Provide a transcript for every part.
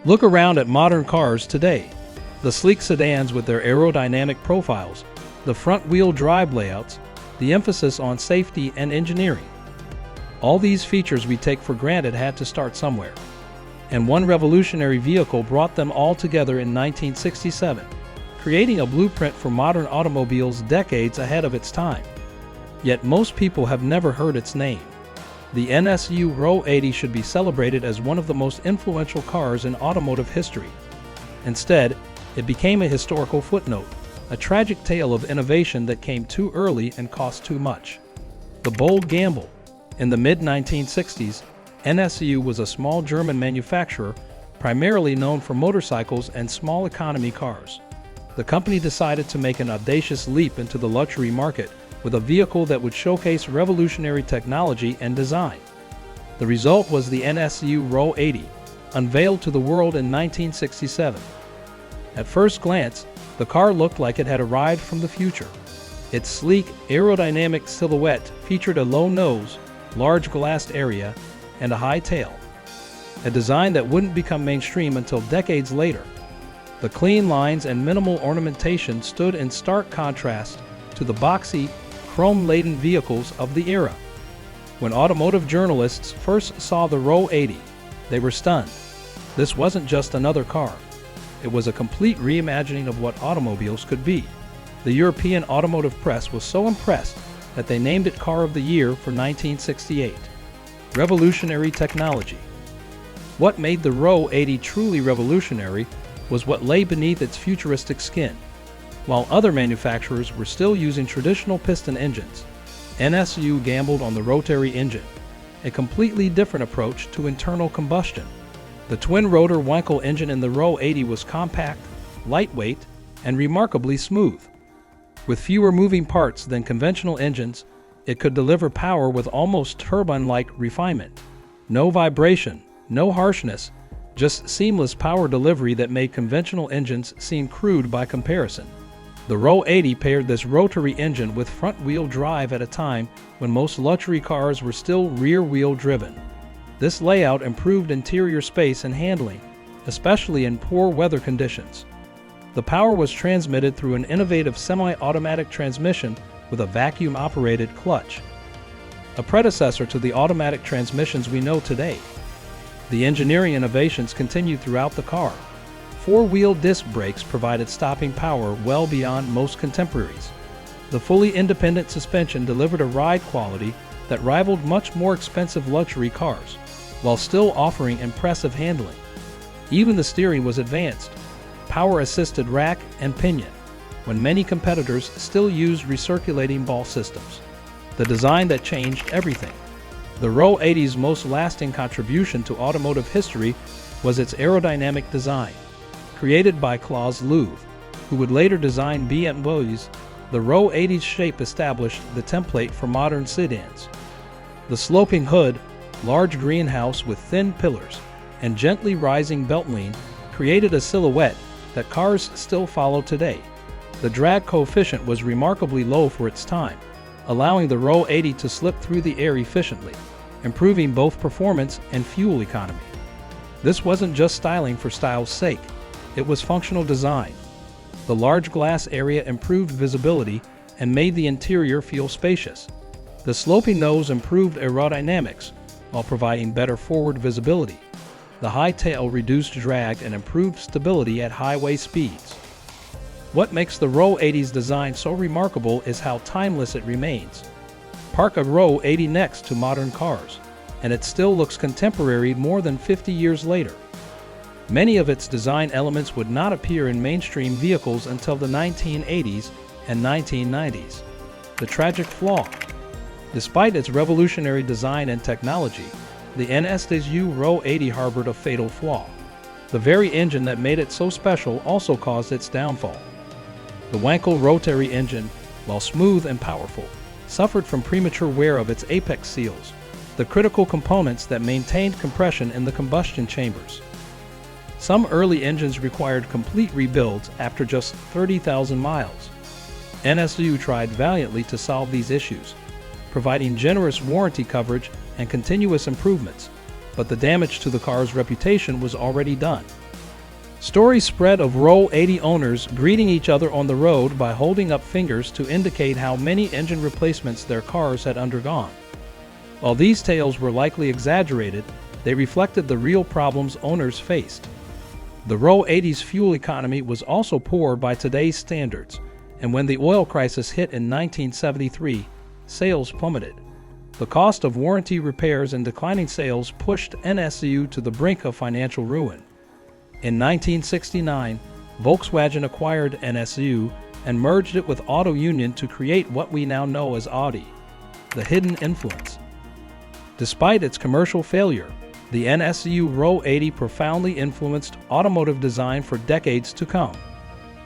Look around at modern cars today. The sleek sedans with their aerodynamic profiles, the front-wheel drive layouts, the emphasis on safety and engineering. All these features we take for granted had to start somewhere. And one revolutionary vehicle brought them all together in 1967, creating a blueprint for modern automobiles decades ahead of its time. Yet most people have never heard its name. The NSU Ro80 should be celebrated as one of the most influential cars in automotive history. Instead, it became a historical footnote, a tragic tale of innovation that came too early and cost too much. The bold gamble. In the mid-1960s, NSU was a small German manufacturer, primarily known for motorcycles and small economy cars. The company decided to make an audacious leap into the luxury market with a vehicle that would showcase revolutionary technology and design. The result was the NSU Ro80, unveiled to the world in 1967. At first glance, the car looked like it had arrived from the future. Its sleek, aerodynamic silhouette featured a low nose, large glassed area, and a high tail, a design that wouldn't become mainstream until decades later. The clean lines and minimal ornamentation stood in stark contrast to the boxy, chrome-laden vehicles of the era. When automotive journalists first saw the Ro80, they were stunned. This wasn't just another car. It was a complete reimagining of what automobiles could be. The European automotive press was so impressed that they named it Car of the Year for 1968. Revolutionary technology. What made the Ro80 truly revolutionary was what lay beneath its futuristic skin. While other manufacturers were still using traditional piston engines, NSU gambled on the rotary engine, a completely different approach to internal combustion. The twin-rotor Wankel engine in the Ro80 was compact, lightweight, and remarkably smooth. With fewer moving parts than conventional engines, it could deliver power with almost turbine-like refinement. No vibration, no harshness, just seamless power delivery that made conventional engines seem crude by comparison. The Ro80 paired this rotary engine with front-wheel drive at a time when most luxury cars were still rear-wheel driven. This layout improved interior space and handling, especially in poor weather conditions. The power was transmitted through an innovative semi-automatic transmission with a vacuum-operated clutch, a predecessor to the automatic transmissions we know today. The engineering innovations continued throughout the car. Four-wheel disc brakes provided stopping power well beyond most contemporaries. The fully independent suspension delivered a ride quality that rivaled much more expensive luxury cars, while still offering impressive handling. Even the steering was advanced, power-assisted rack and pinion, when many competitors still used recirculating ball systems. The design that changed everything. The Ro80's most lasting contribution to automotive history was its aerodynamic design. Created by Klaus Loewe, who would later design BMWs, the Ro80's shape established the template for modern sedans. The sloping hood, large greenhouse with thin pillars, and gently rising beltline created a silhouette that cars still follow today. The drag coefficient was remarkably low for its time, allowing the Ro80 to slip through the air efficiently, improving both performance and fuel economy. This wasn't just styling for style's sake. It was functional design. The large glass area improved visibility and made the interior feel spacious. The sloping nose improved aerodynamics while providing better forward visibility. The high tail reduced drag and improved stability at highway speeds. What makes the Ro80's design so remarkable is how timeless it remains. Park a Ro80 next to modern cars, and it still looks contemporary more than 50 years later. Many of its design elements would not appear in mainstream vehicles until the 1980s and 1990s. The tragic flaw. Despite its revolutionary design and technology, the NSU Ro80 harbored a fatal flaw. The very engine that made it so special also caused its downfall. The Wankel rotary engine, while smooth and powerful, suffered from premature wear of its apex seals, the critical components that maintained compression in the combustion chambers. Some early engines required complete rebuilds after just 30,000 miles. NSU tried valiantly to solve these issues, providing generous warranty coverage and continuous improvements, but the damage to the car's reputation was already done. Stories spread of Ro80 owners greeting each other on the road by holding up fingers to indicate how many engine replacements their cars had undergone. While these tales were likely exaggerated, they reflected the real problems owners faced. The Ro80's fuel economy was also poor by today's standards, and when the oil crisis hit in 1973, sales plummeted. The cost of warranty repairs and declining sales pushed NSU to the brink of financial ruin. In 1969, Volkswagen acquired NSU and merged it with Auto Union to create what we now know as Audi, the hidden influence. Despite its commercial failure, the NSU Ro80 profoundly influenced automotive design for decades to come.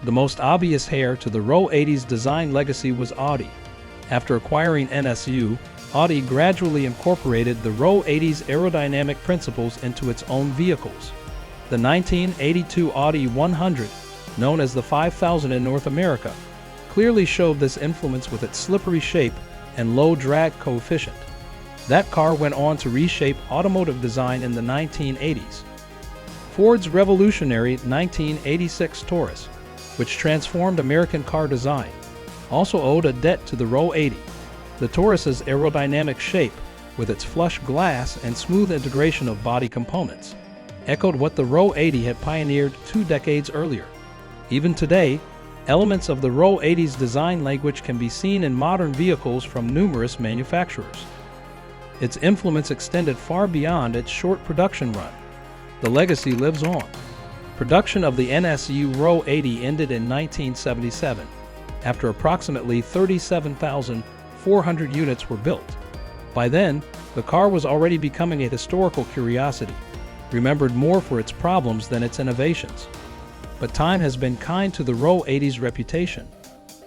The most obvious heir to the Ro80's design legacy was Audi. After acquiring NSU, Audi gradually incorporated the Ro80's aerodynamic principles into its own vehicles. The 1982 Audi 100, known as the 5000 in North America, clearly showed this influence with its slippery shape and low drag coefficient. That car went on to reshape automotive design in the 1980s. Ford's revolutionary 1986 Taurus, which transformed American car design, also owed a debt to the Ro80. The Taurus's aerodynamic shape, with its flush glass and smooth integration of body components, echoed what the Ro80 had pioneered 2 decades earlier. Even today, elements of the Ro80's design language can be seen in modern vehicles from numerous manufacturers. Its influence extended far beyond its short production run. The legacy lives on. Production of the NSU Ro80 ended in 1977, after approximately 37,400 units were built. By then, the car was already becoming a historical curiosity, remembered more for its problems than its innovations. But time has been kind to the Ro80's reputation.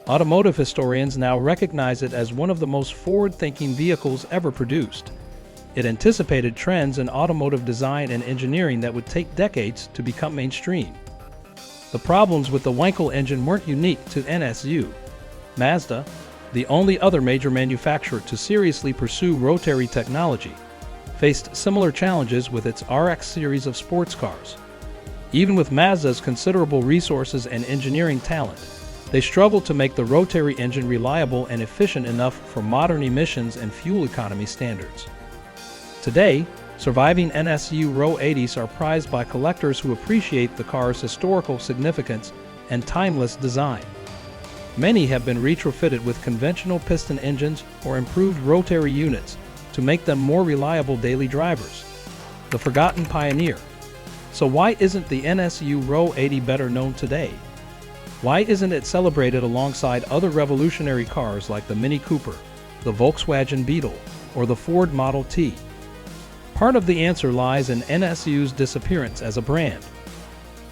Automotive historians now recognize it as one of the most forward-thinking vehicles ever produced. It anticipated trends in automotive design and engineering that would take decades to become mainstream. The problems with the Wankel engine weren't unique to NSU. Mazda, the only other major manufacturer to seriously pursue rotary technology, faced similar challenges with its RX series of sports cars. Even with Mazda's considerable resources and engineering talent, they struggled to make the rotary engine reliable and efficient enough for modern emissions and fuel economy standards. Today, surviving NSU Ro80s are prized by collectors who appreciate the car's historical significance and timeless design. Many have been retrofitted with conventional piston engines or improved rotary units to make them more reliable daily drivers. The forgotten pioneer. So why isn't the NSU Ro80 better known today? Why isn't it celebrated alongside other revolutionary cars like the Mini Cooper, the Volkswagen Beetle, or the Ford Model T? Part of the answer lies in NSU's disappearance as a brand.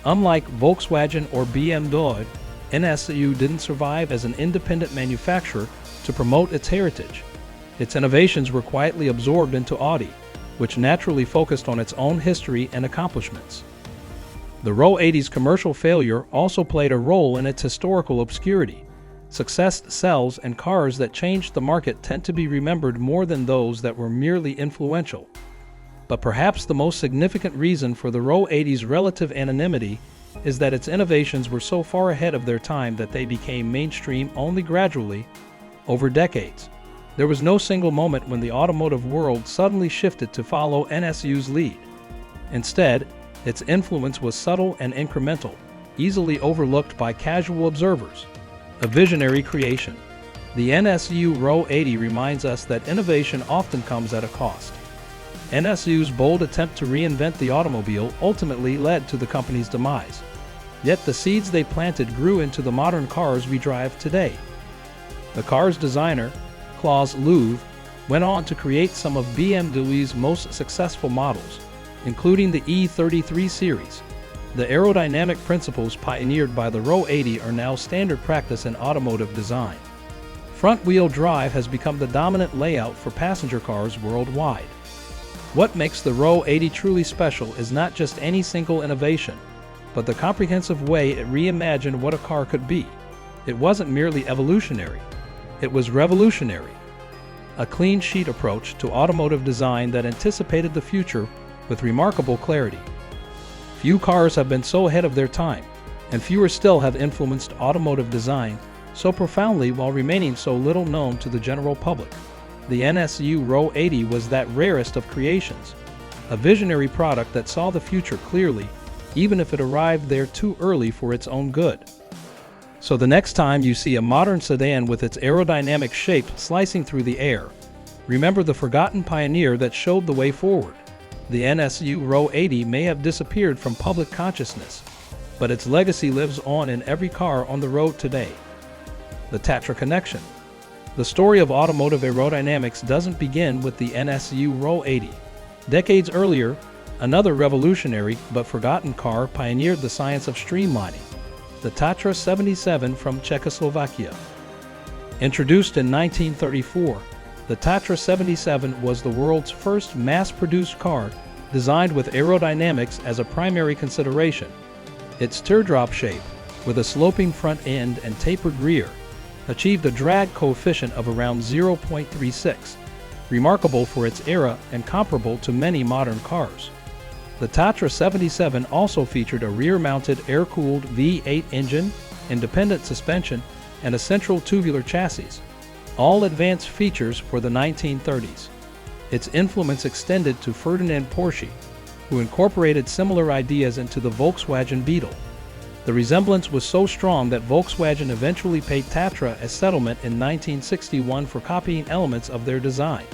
Unlike Volkswagen or BMW, NSU didn't survive as an independent manufacturer to promote its heritage. Its innovations were quietly absorbed into Audi, which naturally focused on its own history and accomplishments. The Ro80's commercial failure also played a role in its historical obscurity. Success sells, and cars that changed the market tend to be remembered more than those that were merely influential. But perhaps the most significant reason for the Ro80's relative anonymity is that its innovations were so far ahead of their time that they became mainstream only gradually, over decades. There was no single moment when the automotive world suddenly shifted to follow NSU's lead. Instead, its influence was subtle and incremental, easily overlooked by casual observers. A visionary creation. The NSU Ro80 reminds us that innovation often comes at a cost. NSU's bold attempt to reinvent the automobile ultimately led to the company's demise. Yet the seeds they planted grew into the modern cars we drive today. The car's designer, Klaus Löwe, went on to create some of BMW's most successful models, including the E33 series. The aerodynamic principles pioneered by the Ro80 are now standard practice in automotive design. Front-wheel drive has become the dominant layout for passenger cars worldwide. What makes the Ro80 truly special is not just any single innovation, but the comprehensive way it reimagined what a car could be. It wasn't merely evolutionary, it was revolutionary. A clean sheet approach to automotive design that anticipated the future with remarkable clarity. Few cars have been so ahead of their time, and fewer still have influenced automotive design so profoundly while remaining so little known to the general public. The NSU Ro80 was that rarest of creations, a visionary product that saw the future clearly, even if it arrived there too early for its own good. So the next time you see a modern sedan with its aerodynamic shape slicing through the air, remember the forgotten pioneer that showed the way forward. The NSU Ro80 may have disappeared from public consciousness, but its legacy lives on in every car on the road today. The Tatra connection. The story of automotive aerodynamics doesn't begin with the NSU Ro80. Decades earlier, another revolutionary but forgotten car pioneered the science of streamlining, the Tatra 77 from Czechoslovakia. Introduced in 1934, the Tatra 77 was the world's first mass-produced car designed with aerodynamics as a primary consideration. Its teardrop shape, with a sloping front end and tapered rear, achieved a drag coefficient of around 0.36, remarkable for its era and comparable to many modern cars. The Tatra 77 also featured a rear-mounted air-cooled V8 engine, independent suspension, and a central tubular chassis, all advanced features for the 1930s. Its influence extended to Ferdinand Porsche, who incorporated similar ideas into the Volkswagen Beetle. The resemblance was so strong that Volkswagen eventually paid Tatra a settlement in 1961 for copying elements of their design.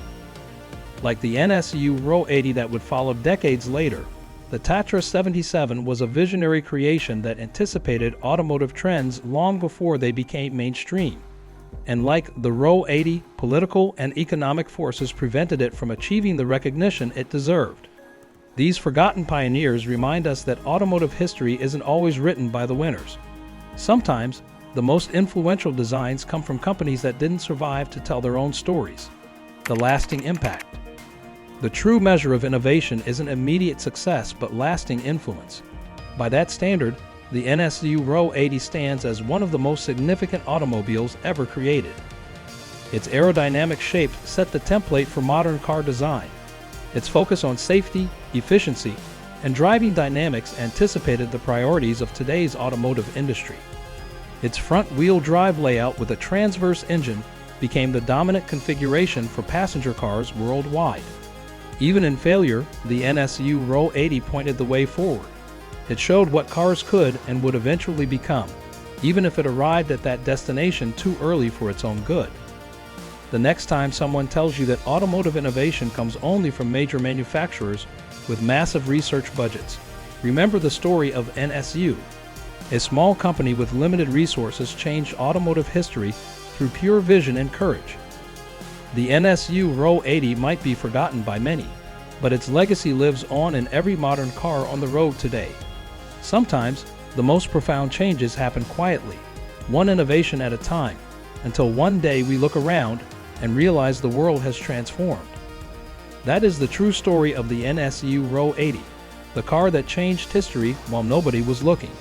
Like the NSU Ro80 that would follow decades later, the Tatra 77 was a visionary creation that anticipated automotive trends long before they became mainstream. And like the Ro80, political and economic forces prevented it from achieving the recognition it deserved. These forgotten pioneers remind us that automotive history isn't always written by the winners. Sometimes, the most influential designs come from companies that didn't survive to tell their own stories. The lasting impact. The true measure of innovation isn't immediate success but lasting influence. By that standard, the NSU Ro80 stands as one of the most significant automobiles ever created. Its aerodynamic shape set the template for modern car design. Its focus on safety, efficiency, and driving dynamics anticipated the priorities of today's automotive industry. Its front-wheel drive layout with a transverse engine became the dominant configuration for passenger cars worldwide. Even in failure, the NSU Ro80 pointed the way forward. It showed what cars could and would eventually become, even if it arrived at that destination too early for its own good. The next time someone tells you that automotive innovation comes only from major manufacturers with massive research budgets, remember the story of NSU. A small company with limited resources changed automotive history through pure vision and courage. The NSU Ro80 might be forgotten by many, but its legacy lives on in every modern car on the road today. Sometimes, the most profound changes happen quietly, one innovation at a time, until one day we look around and realize the world has transformed. That is the true story of the NSU Ro80, the car that changed history while nobody was looking.